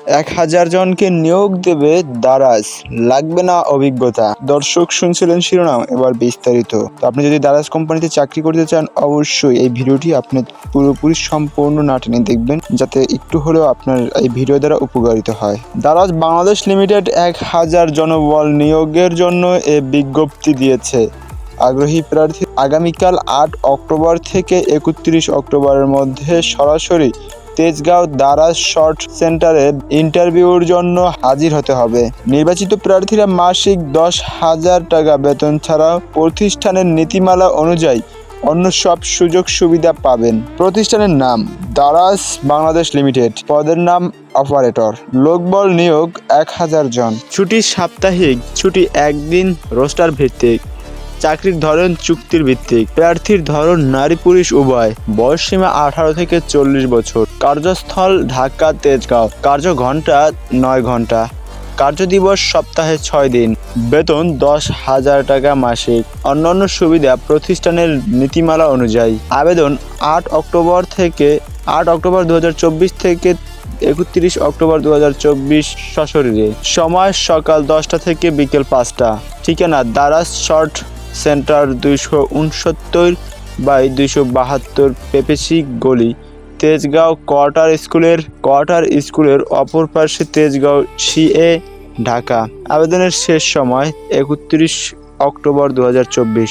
1000 জনকে নিয়োগ দেবে দারাজ, লাগবে না অভিজ্ঞতা। দর্শক শুনছিলেন শিরোনাম, এবার বিস্তারিত। তো আপনি যদি দারাজ কোম্পানিতে চাকরি করতে চান, অবশ্যই এই ভিডিওটি আপনি পুরোপুরি সম্পূর্ণ না টেনে দেখবেন, যাতে একটু হলেও আপনার এই ভিডিও দ্বারা উপকারিত হয়। দারাজ বাংলাদেশ লিমিটেড 1000 জনবল নিয়োগের জন্য এ বিজ্ঞপ্তি দিয়েছে। আগ্রহী প্রার্থী আগামীকাল 8 অক্টোবর থেকে 31 অক্টোবরের মধ্যে সরাসরি তেজগাঁও দারাজ শর্ট সেন্টারে ইন্টারভিউর জন্য হাজির হতে হবে। নির্বাচিত প্রার্থীরা মাসিক 10,000 টাকা বেতন ছাড়াও প্রতিষ্ঠানের নীতিমালা অনুযায়ী অন্য সব সুযোগ সুবিধা পাবেন। প্রতিষ্ঠানের নাম দারাজ বাংলাদেশ লিমিটেড, পদের নাম অপারেটর, লোকবল নিয়োগ 1000 জন, ছুটি সাপ্তাহিক, ছুটি একদিন, রোস্টার ভিত্তিক, চাকরির ধরন চুক্তির ভিত্তিক, প্রার্থীর ধরন নারী পুরুষ উভয়, বয়সসীমা 18 থেকে 40 বছর, কার্যস্থল ঢাকা তেজগাঁও, কার্য ঘন্টা 9 ঘন্টা, কার্য দিবস সপ্তাহে 6 দিন, বেতন 10,000 টাকা মাসিক, অন্যান্য সুবিধা প্রতিষ্ঠানের নীতিমালা অনুযায়ী। আবেদন 8 অক্টোবর 2024 থেকে 31 অক্টোবর 2024 সশরীরে। সময় সকাল 10টা থেকে বিকেল 5টা। ঠিকানা দারাজ শর্ট সেন্টার 269/272 পেপেসি গলি, তেজগাঁও কোয়ার্টার স্কুলের অপর পাশে, তেজগাঁও সিএ, ঢাকা। আবেদনের শেষ সময় 31 অক্টোবর 2024।